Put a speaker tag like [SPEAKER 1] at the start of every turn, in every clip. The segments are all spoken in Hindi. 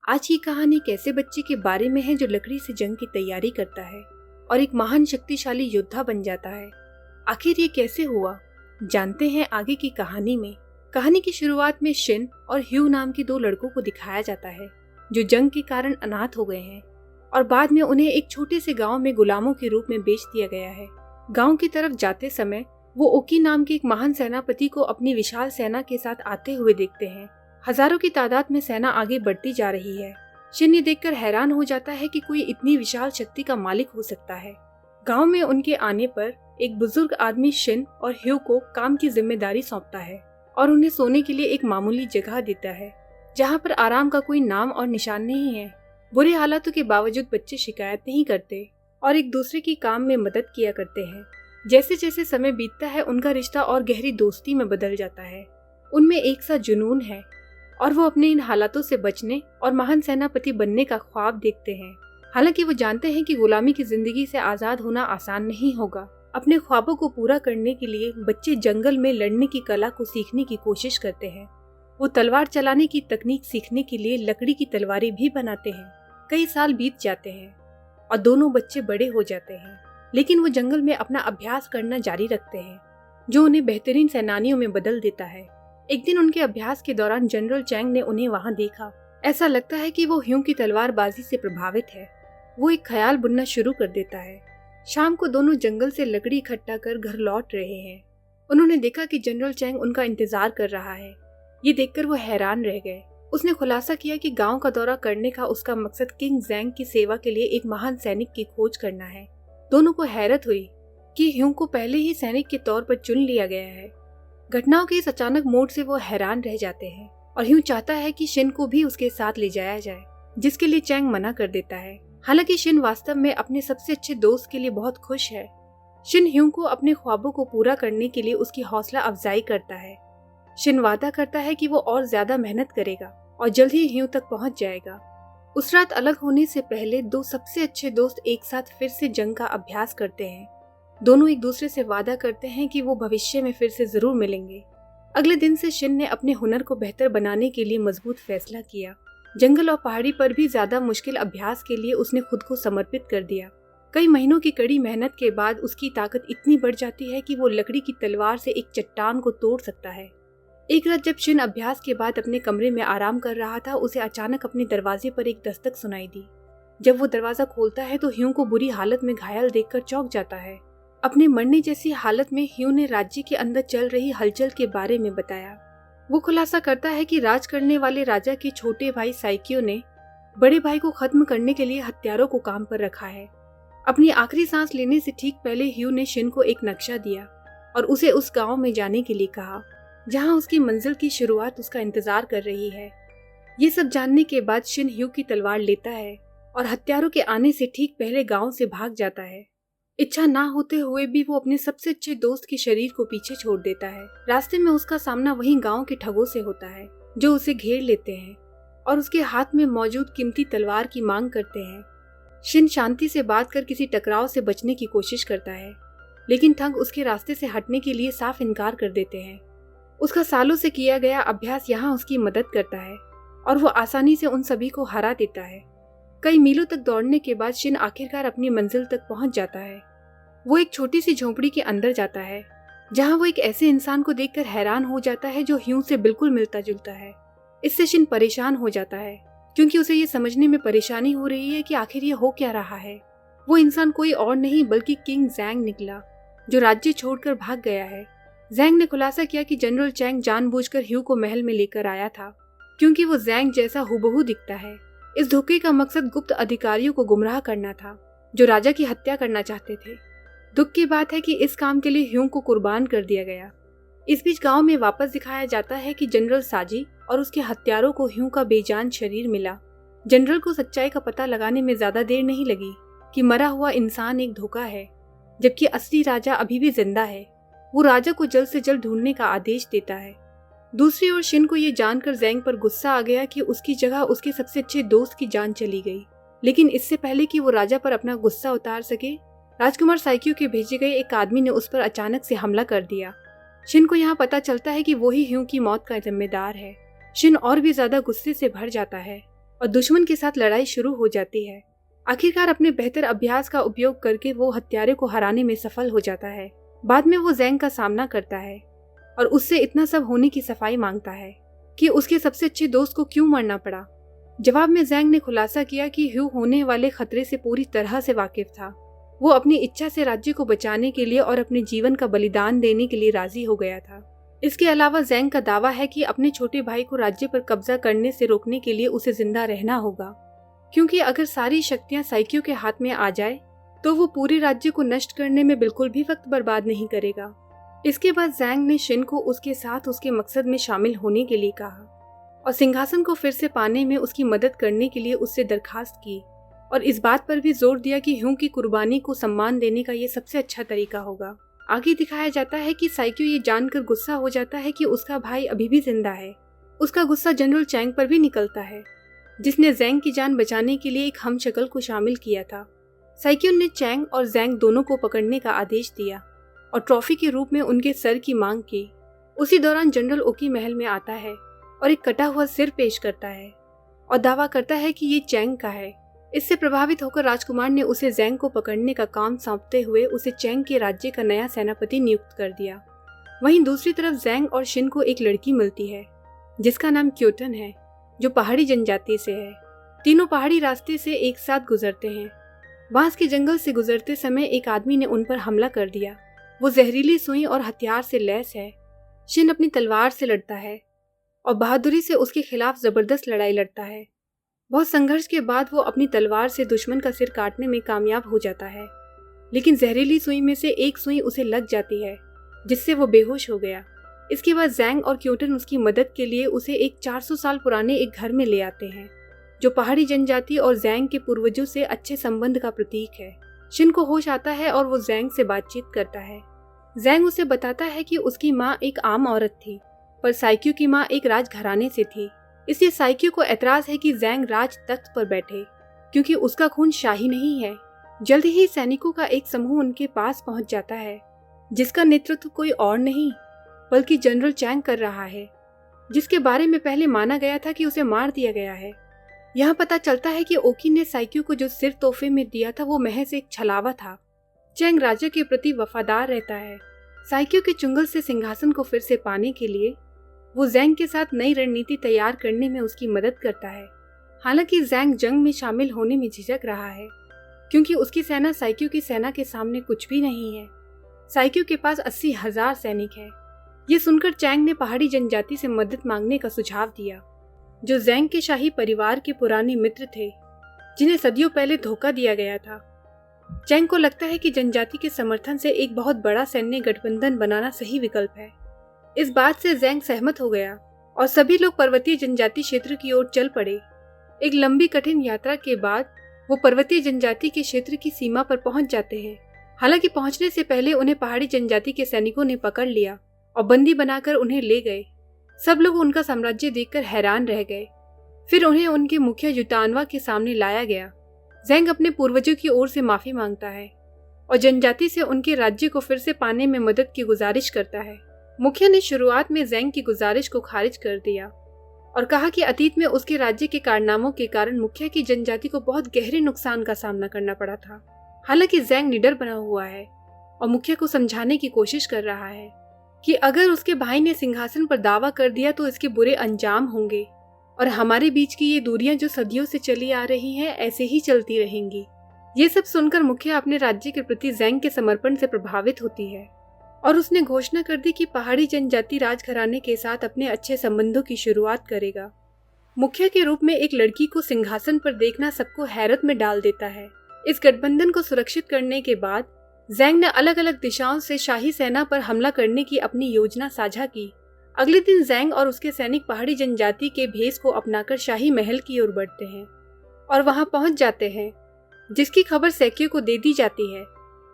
[SPEAKER 1] आज की कहानी एक ऐसे बच्चे के बारे में है जो लकड़ी से जंग की तैयारी करता है और एक महान शक्तिशाली योद्धा बन जाता है। आखिर ये कैसे हुआ, जानते हैं आगे की कहानी में। कहानी की शुरुआत में शिन और ह्यू नाम के दो लड़कों को दिखाया जाता है जो जंग के कारण अनाथ हो गए हैं और बाद में उन्हें एक छोटे से गांव में गुलामों के रूप में बेच दिया गया है। गांव की तरफ जाते समय वो ओकी नाम के एक महान सेनापति को अपनी विशाल सेना के साथ आते हुए देखते हैं। हजारों की तादाद में सेना आगे बढ़ती जा रही है। शिन ये देखकर हैरान हो जाता है कि कोई इतनी विशाल शक्ति का मालिक हो सकता है। गांव में उनके आने पर एक बुजुर्ग आदमी शिन और ह्यू को काम की जिम्मेदारी सौंपता है और उन्हें सोने के लिए एक मामूली जगह देता है जहां पर आराम का कोई नाम और निशान नहीं है। बुरे हालातों के बावजूद बच्चे शिकायत नहीं करते और एक दूसरे की काम में मदद किया करते हैं। जैसे जैसे समय बीतता है उनका रिश्ता और गहरी दोस्ती में बदल जाता है। उनमें एक सा जुनून है और वो अपने इन हालातों से बचने और महान सेनापति बनने का ख्वाब देखते हैं। हालांकि वो जानते हैं कि गुलामी की जिंदगी से आजाद होना आसान नहीं होगा। अपने ख्वाबों को पूरा करने के लिए बच्चे जंगल में लड़ने की कला को सीखने की कोशिश करते हैं। वो तलवार चलाने की तकनीक सीखने के लिए लकड़ी की तलवारें भी बनाते हैं। कई साल बीत जाते हैं और दोनों बच्चे बड़े हो जाते हैं, लेकिन वो जंगल में अपना अभ्यास करना जारी रखते हैं जो उन्हें बेहतरीन सेनानियों में बदल देता है। एक दिन उनके अभ्यास के दौरान जनरल चैंग ने उन्हें वहां देखा। ऐसा लगता है कि वो ह्यू की तलवारबाजी से प्रभावित है। वो एक ख्याल बुनना शुरू कर देता है। शाम को दोनों जंगल से लकड़ी इकट्ठा कर घर लौट रहे हैं। उन्होंने देखा कि जनरल चैंग उनका इंतजार कर रहा है। ये देखकर वो हैरान रह गए। उसने खुलासा किया कि गांव का दौरा करने का उसका मकसद किंग ज़ैंग की सेवा के लिए एक महान सैनिक की खोज करना है। दोनों को हैरत हुई कि ह्यू को पहले ही सैनिक के तौर पर चुन लिया गया है। घटनाओं के इस अचानक मोड़ से वो हैरान रह जाते हैं और ह्यू चाहता है कि शिन को भी उसके साथ ले जाया जाए, जिसके लिए चैंग मना कर देता है। हालांकि शिन वास्तव में अपने सबसे अच्छे दोस्त के लिए बहुत खुश है। शिन ह्यू को अपने ख्वाबों को पूरा करने के लिए उसकी हौसला अफजाई करता है। शिन वादा करता है कि वो और ज्यादा मेहनत करेगा और जल्द ही ह्यू तक पहुंच जाएगा। उस रात अलग होने से पहले दो सबसे अच्छे दोस्त एक साथ फिर से जंग का अभ्यास करते हैं। दोनों एक दूसरे से वादा करते हैं कि वो भविष्य में फिर से जरूर मिलेंगे। अगले दिन से शिन ने अपने हुनर को बेहतर बनाने के लिए मजबूत फैसला किया। जंगल और पहाड़ी पर भी ज्यादा मुश्किल अभ्यास के लिए उसने खुद को समर्पित कर दिया। कई महीनों की कड़ी मेहनत के बाद उसकी ताकत इतनी बढ़ जाती है कि वो लकड़ी की तलवार से एक चट्टान को तोड़ सकता है। एक रात जब शिन अभ्यास के बाद अपने कमरे में आराम कर रहा था, उसे अचानक अपने दरवाजे पर एक दस्तक सुनाई दी। जब वो दरवाजा खोलता है तो ह्यू को बुरी हालत में घायल देखकर चौंक जाता है। अपने मरने जैसी हालत में ह्यू ने राज्य के अंदर चल रही हलचल के बारे में बताया। वो खुलासा करता है कि राज करने वाले राजा के छोटे भाई साइकियो ने बड़े भाई को खत्म करने के लिए हत्यारों को काम पर रखा है। अपनी आखिरी सांस लेने से ठीक पहले ह्यू ने शिन को एक नक्शा दिया और उसे उस गांव में जाने के लिए कहा जहां उसकी मंजिल की शुरुआत उसका इंतजार कर रही है। ये सब जानने के बाद शिन ह्यू की तलवार लेता है और हत्यारों के आने से ठीक पहले गांव से भाग जाता है। इच्छा ना होते हुए भी वो अपने सबसे अच्छे दोस्त के शरीर को पीछे छोड़ देता है। रास्ते में उसका सामना वहीं गांव के ठगों से होता है जो उसे घेर लेते हैं और उसके हाथ में मौजूद कीमती तलवार की मांग करते हैं। शिन शांति से बात कर किसी टकराव से बचने की कोशिश करता है, लेकिन ठग उसके रास्ते से हटने के लिए साफ इनकार कर देते हैं। उसका सालों से किया गया अभ्यास यहाँ उसकी मदद करता है और वो आसानी से उन सभी को हरा देता है। कई मीलों तक दौड़ने के बाद शिन आखिरकार अपनी मंजिल तक पहुंच जाता है। वो एक छोटी सी झोपड़ी के अंदर जाता है जहां वो एक ऐसे इंसान को देखकर हैरान हो जाता है जो ह्यू से बिल्कुल मिलता जुलता है। इससे शिन परेशान हो जाता है क्योंकि उसे ये समझने में परेशानी हो रही है कि आखिर ये हो क्या रहा है। वो इंसान कोई और नहीं बल्कि किंग ज़ैंग निकला जो राज्य छोड़कर भाग गया है। ज़ैंग ने खुलासा किया कि जनरल चैंग जानबूझकर ह्यू को महल में लेकर आया था क्योंकि वो ज़ैंग जैसा हूबहू दिखता है। इस धोखे का मकसद गुप्त अधिकारियों को गुमराह करना था जो राजा की हत्या करना चाहते थे। दुख की बात है कि इस काम के लिए ह्यू को कुर्बान कर दिया गया। इस बीच गांव में वापस दिखाया जाता है कि जनरल साजी और उसके हत्यारों को ह्यू का बेजान शरीर मिला। जनरल को सच्चाई का पता लगाने में ज्यादा देर नहीं लगी कि मरा हुआ इंसान एक धोखा है, जबकि असली राजा अभी भी जिंदा है। वो राजा को जल्द से जल्द ढूंढने का आदेश देता है। दूसरी ओर शिन को ये जानकर ज़ैंग पर गुस्सा आ गया कि उसकी जगह उसके सबसे अच्छे दोस्त की जान चली गई। लेकिन इससे पहले कि वो राजा पर अपना गुस्सा उतार सके, राजकुमार साइकियो के भेजे गए एक आदमी ने उस पर अचानक से हमला कर दिया। शिन को यहाँ पता चलता है कि वो ही ह्यू की मौत का जिम्मेदार है। शिन और भी ज्यादा गुस्से से भर जाता है और दुश्मन के साथ लड़ाई शुरू हो जाती है। आखिरकार अपने बेहतर अभ्यास का उपयोग करके वो हत्यारे को हराने में सफल हो जाता है। बाद में वो ज़ैंग का सामना करता है और उससे इतना सब होने की सफाई मांगता है कि उसके सबसे अच्छे दोस्त को क्यों मरना पड़ा। जवाब में ज़ैंग ने खुलासा किया कि ह्यू होने वाले खतरे से पूरी तरह से वाकिफ था। वो अपनी इच्छा से राज्य को बचाने के लिए और अपने जीवन का बलिदान देने के लिए राजी हो गया था। इसके अलावा ज़ैंग का दावा है कि अपने छोटे भाई को राज्य पर कब्जा करने से रोकने के लिए उसे जिंदा रहना होगा, क्योंकि अगर सारी शक्तियां साइक्यू के हाथ में आ जाए तो वो पूरे राज्य को नष्ट करने में बिल्कुल भी वक्त बर्बाद नहीं करेगा। इसके बाद ज़ैंग ने शिन को उसके साथ उसके मकसद में शामिल होने के लिए कहा और सिंहासन को फिर से पाने में उसकी मदद करने के लिए उससे दरखास्त की और इस बात पर भी जोर दिया कि ह्यू की कुर्बानी को सम्मान देने का ये सबसे अच्छा तरीका होगा। आगे दिखाया जाता है कि साइक्यू ये जानकर गुस्सा हो जाता है कि उसका भाई अभी भी जिंदा है। उसका गुस्सा जनरल चैंग पर भी निकलता है, जिसने ज़ैंग की जान बचाने के लिए एक हमशक्ल को शामिल किया था। साइक्यू ने चैंग और ज़ैंग दोनों को पकड़ने का आदेश दिया और ट्रॉफी के रूप में उनके सर की मांग की। उसी दौरान जनरल ओकी महल में आता है और एक कटा हुआ सिर पेश करता है और दावा करता है कि ये चैंग का है। इससे प्रभावित होकर राजकुमार ने उसे ज़ैंग को पकड़ने का काम सौंपते हुए उसे चैंग के राज्य का नया सेनापति नियुक्त कर दिया। वहीं दूसरी तरफ ज़ैंग और शिन को एक लड़की मिलती है जिसका नाम क्योटन है, जो पहाड़ी जनजाति से है। तीनों पहाड़ी रास्ते से एक साथ गुजरते हैं। बांस के जंगल से गुजरते समय एक आदमी ने उन पर हमला कर दिया। वो जहरीली सुई और हथियार से लैस है। शिन अपनी तलवार से लड़ता है और बहादुरी से उसके खिलाफ जबरदस्त लड़ाई लड़ता है। बहुत संघर्ष के बाद वो अपनी तलवार से दुश्मन का सिर काटने में कामयाब हो जाता है, लेकिन जहरीली सुई में से एक सुई उसे लग जाती है, जिससे वो बेहोश हो गया। इसके बाद ज़ैंग और क्योटन उसकी मदद के लिए उसे एक 400 साल पुराने एक घर में ले आते हैं, जो पहाड़ी जनजाति और ज़ैंग के पूर्वजों से अच्छे संबंध का प्रतीक है। शिन को होश आता है और वो ज़ैंग से बातचीत करता है। ज़ैंग उसे बताता है कि उसकी माँ एक आम औरत थी, पर साइक्यू की माँ एक राजघराने से थी। इसलिए साइक्यू को एतराज है कि ज़ैंग राज तख्त पर बैठे, क्योंकि उसका खून शाही नहीं है। जल्द ही सैनिकों का एक समूह उनके पास पहुंच जाता है, जिसका नेतृत्व कोई और नहीं बल्कि जनरल चैंग कर रहा है, जिसके बारे में पहले माना गया था कि उसे मार दिया गया है। यहाँ पता चलता है कि ओकी ने साइक्यू को जो सिर तोहफे में दिया था वो महज एक छलावा था। चैंग राजा के प्रति वफादार रहता है। साइक्यू के चुंगल से सिंहासन को फिर से पाने के लिए वो ज़ैंग के साथ नई रणनीति तैयार करने में उसकी मदद करता है। हालांकि ज़ैंग जंग में शामिल होने में झिझक रहा है, क्योंकि उसकी सेना साइक्यू की सेना के सामने कुछ भी नहीं है। साइक्यू के पास 80,000 सैनिक हैं। ये सुनकर चैंग ने पहाड़ी जनजाति से मदद मांगने का सुझाव दिया, जो ज़ैंग के शाही परिवार के पुराने मित्र थे, जिन्हें सदियों पहले धोखा दिया गया था। चैंग को लगता है कि जनजाति के समर्थन से एक बहुत बड़ा सैन्य गठबंधन बनाना सही विकल्प है। इस बात से ज़ैंग सहमत हो गया और सभी लोग पर्वतीय जनजाति क्षेत्र की ओर चल पड़े। एक लंबी कठिन यात्रा के बाद वो पर्वतीय जनजाति के क्षेत्र की सीमा पर पहुंच जाते हैं। हालांकि पहुंचने से पहले उन्हें पहाड़ी जनजाति के सैनिकों ने पकड़ लिया और बंदी बनाकर उन्हें ले गए। सब लोग उनका साम्राज्य देखकर हैरान रह गए। फिर उन्हें उनके मुखिया युतानवा के सामने लाया गया। ज़ैंग अपने पूर्वजों की ओर से माफी मांगता है और जनजाति से उनके राज्य को फिर से पाने में मदद की गुजारिश करता है। मुखिया ने शुरुआत में ज़ैंग की गुजारिश को खारिज कर दिया और कहा कि अतीत में उसके राज्य के कारनामों के कारण मुखिया की जनजाति को बहुत गहरे नुकसान का सामना करना पड़ा था। हालांकि ज़ैंग निडर बना हुआ है और मुखिया को समझाने की कोशिश कर रहा है कि अगर उसके भाई ने सिंहासन पर दावा कर दिया तो इसके बुरे अंजाम होंगे और हमारे बीच की ये दूरियां जो सदियों से चली आ रही हैं ऐसे ही चलती रहेंगी। ये सब सुनकर मुखिया अपने राज्य के प्रति ज़ैंग के समर्पण से प्रभावित होती है और उसने घोषणा कर दी कि पहाड़ी जनजाति राजघराने के साथ अपने अच्छे संबंधों की शुरुआत करेगा। मुखिया के रूप में एक लड़की को सिंहासन पर देखना सबको हैरत में डाल देता है। इस गठबंधन को सुरक्षित करने के बाद ज़ैंग ने अलग अलग दिशाओं से शाही सेना पर हमला करने की अपनी योजना साझा की। अगले दिन ज़ैंग और उसके सैनिक पहाड़ी जनजाति के भेष को अपनाकर शाही महल की ओर बढ़ते हैं और वहां पहुंच जाते हैं, जिसकी खबर सैक्यू को दे दी जाती है।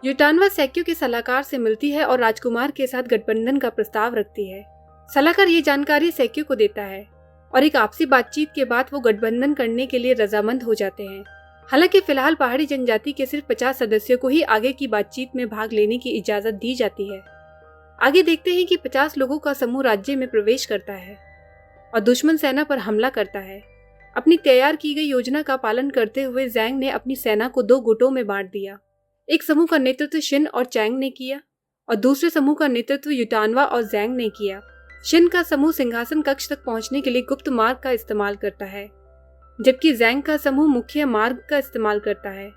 [SPEAKER 1] युटानवा सैक्यू के सलाहकार से मिलती है और राजकुमार के साथ गठबंधन का प्रस्ताव रखती है। सलाहकार ये जानकारी सैक्यू को देता है और एक आपसी बातचीत के बाद वो गठबंधन करने के लिए रजामंद हो जाते हैं। हालांकि फिलहाल पहाड़ी जनजाति के सिर्फ 50 सदस्यों को ही आगे की बातचीत में भाग लेने की इजाजत दी जाती है। आगे देखते हैं कि 50 लोगों का समूह राज्य में प्रवेश करता है और दुश्मन सेना पर हमला करता है। अपनी तैयार की गई योजना का पालन करते हुए ज़ैंग ने अपनी सेना को 2 गुटों में बांट दिया। एक समूह का नेतृत्व शिन और चैंग ने किया और दूसरे समूह का नेतृत्व युटानवा और ज़ैंग ने किया। शिन का समूह सिंहासन कक्ष तक पहुंचने के लिए गुप्त मार्ग का इस्तेमाल करता है, जबकि ज़ैंग का समूह मुख्य मार्ग का इस्तेमाल करता है।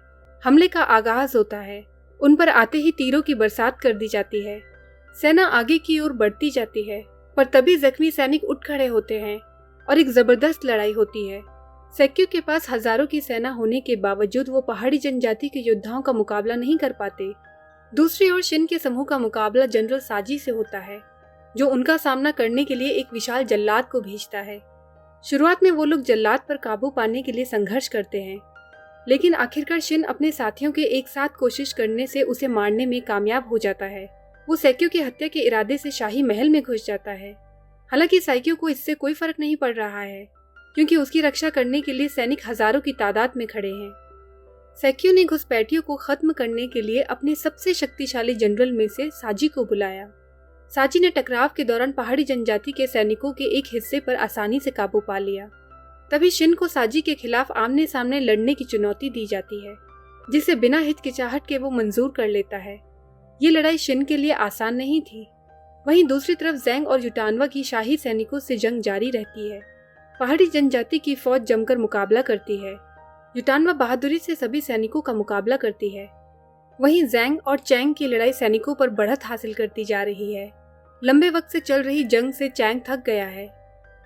[SPEAKER 1] हमले का आगाज होता है। उन पर आते ही तीरों की बरसात कर दी जाती है। सेना आगे की ओर बढ़ती जाती है, पर तभी जख्मी सैनिक उठ खड़े होते हैं और एक जबरदस्त लड़ाई होती है। सेक्यू के पास हजारों की सेना होने के बावजूद वो पहाड़ी जनजाति के योद्धाओं का मुकाबला नहीं कर पाते। दूसरी ओर शिन के समूह का मुकाबला जनरल साजी से होता है, जो उनका सामना करने के लिए एक विशाल जल्लाद को भेजता है। शुरुआत में वो लोग जल्लाद पर काबू पाने के लिए संघर्ष करते हैं, लेकिन आखिरकार शिन अपने साथियों के एक साथ कोशिश करने से उसे मारने में कामयाब हो जाता है। वो सेक्यू की हत्या के इरादे से शाही महल में घुस जाता है। हालांकि सेक्यू को इससे कोई फर्क नहीं पड़ रहा है, क्योंकि उसकी रक्षा करने के लिए सैनिक हजारों की तादाद में खड़े हैं। सेक्यू ने घुसपैठियों को खत्म करने के लिए अपने सबसे शक्तिशाली जनरल में से साजी को बुलाया। साजी ने टकराव के दौरान पहाड़ी जनजाति के सैनिकों के एक हिस्से पर आसानी से काबू पा लिया। तभी शिन को साजी के खिलाफ आमने सामने लड़ने की चुनौती दी जाती है, जिसे बिना हिचकिचाहट के वो मंजूर कर लेता है। ये लड़ाई शिन के लिए आसान नहीं थी। वहीं दूसरी तरफ ज़ैंग और युटानवा की शाही सैनिकों से जंग जारी रहती है। पहाड़ी जनजाति की फौज जमकर मुकाबला करती है। युटानवा बहादुरी से सभी सैनिकों का मुकाबला करती है। वहीं ज़ैंग और चैंग की लड़ाई सैनिकों पर बढ़त हासिल करती जा रही है। लंबे वक्त से चल रही जंग से चैंग थक गया है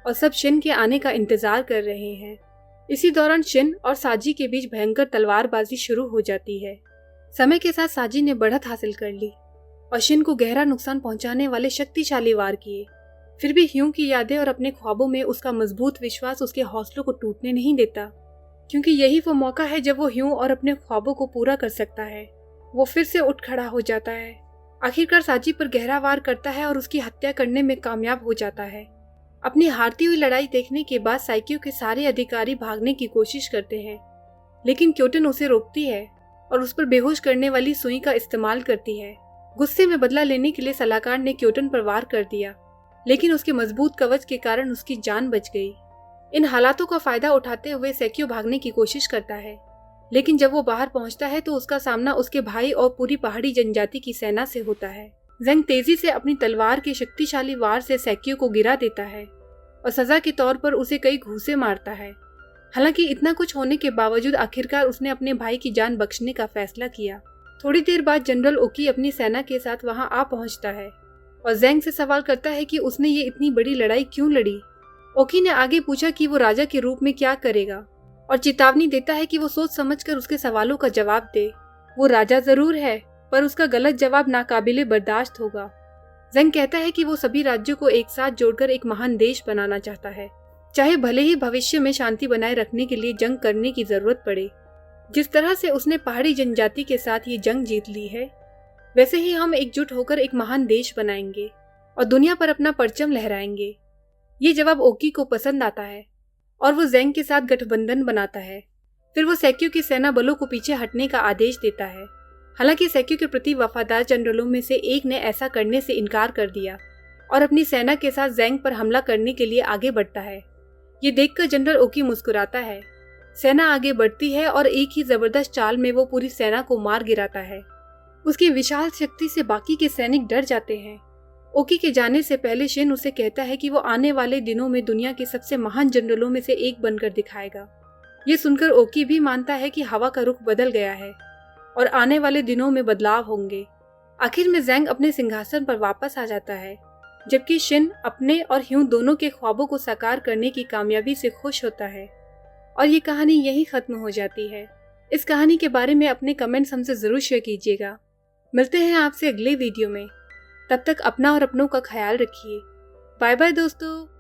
[SPEAKER 1] और सब शिन के आने का इंतजार कर रहे हैं। इसी दौरान शिन और साजी के बीच भयंकर तलवारबाजी शुरू हो जाती है। समय के साथ साजी ने बढ़त हासिल कर ली और शिन को गहरा नुकसान पहुंचाने वाले शक्तिशाली वार किए। फिर भी ह्यू की यादें और अपने ख्वाबों में उसका मजबूत विश्वास उसके हौसलों को टूटने नहीं देता, क्योंकि यही वो मौका है जब वो ह्यू और अपने ख्वाबों को पूरा कर सकता है। वो फिर से उठ खड़ा हो जाता है, आखिरकार साजी पर गहरा वार करता है और उसकी हत्या करने में कामयाब हो जाता है। अपनी हारती हुई लड़ाई देखने के बाद साइक्यू के सारे अधिकारी भागने की कोशिश करते हैं, लेकिन क्योटन उसे रोकती है और उस पर बेहोश करने वाली सुई का इस्तेमाल करती है। गुस्से में बदला लेने के लिए सलाहकार ने क्योटन पर वार कर दिया, लेकिन उसके मजबूत कवच के कारण उसकी जान बच गई। इन हालातों का फायदा उठाते हुए सेक्यू भागने की कोशिश करता है, लेकिन जब वो बाहर पहुंचता है तो उसका सामना उसके भाई और पूरी पहाड़ी जनजाति की सेना से होता है। ज़ैंग तेजी से अपनी तलवार के शक्तिशाली वार से सेक्यू को गिरा देता है और सजा के तौर पर उसे कई घूंसे मारता है। हालांकि इतना कुछ होने के बावजूद आखिरकार उसने अपने भाई की जान बख्शने का फैसला किया। थोड़ी देर बाद जनरल ओकी अपनी सेना के साथ वहां आ पहुंचता है और ज़ैंग से सवाल करता है कि उसने ये इतनी बड़ी लड़ाई क्यों लड़ी। ओकी ने आगे पूछा कि वो राजा के रूप में क्या करेगा और चेतावनी देता है कि वो सोच समझकर उसके सवालों का जवाब दे। वो राजा जरूर है, पर उसका गलत जवाब नाकाबिले बर्दाश्त होगा। ज़ैंग कहता है कि वो सभी राज्यों को एक साथ जोड़कर एक महान देश बनाना चाहता है, चाहे भले ही भविष्य में शांति बनाए रखने के लिए जंग करने की जरूरत पड़े। जिस तरह से उसने पहाड़ी जनजाति के साथ ये जंग जीत ली है, वैसे ही हम एकजुट होकर एक महान देश बनाएंगे और दुनिया पर अपना परचम लहराएंगे। ये जवाब ओकी को पसंद आता है और वो ज़ैंग के साथ गठबंधन बनाता है। फिर वो सेक्यू की सेना बलों को पीछे हटने का आदेश देता है। हालांकि सेक्यू के प्रति वफादार जनरलों में से एक ने ऐसा करने से इनकार कर दिया और अपनी सेना के साथ ज़ैंग पर हमला करने के लिए आगे बढ़ता है। ये देखकर जनरल ओकी मुस्कुराता है। सेना आगे बढ़ती है और एक ही जबरदस्त चाल में वो पूरी सेना को मार गिराता है। उसकी विशाल शक्ति से बाकी के सैनिक डर जाते हैं। ओकी के जाने से पहले शिन उसे कहता है कि वो आने वाले दिनों में दुनिया के सबसे महान जनरलों में से एक बनकर दिखाएगा। ये सुनकर ओकी भी मानता है कि हवा का रुख बदल गया है और आने वाले दिनों में बदलाव होंगे। आखिर में ज़ैंग अपने सिंहासन पर वापस आ जाता है, जबकि शिन अपने और ह्यू दोनों के ख्वाबों को साकार करने की कामयाबी से खुश होता है। और ये कहानी यहीं खत्म हो जाती है। इस कहानी के बारे में अपने कमेंट्स हमसे जरूर शेयर कीजिएगा। मिलते हैं आपसे अगले वीडियो में। तब तक अपना और अपनों का ख्याल रखिए। बाय बाय दोस्तों।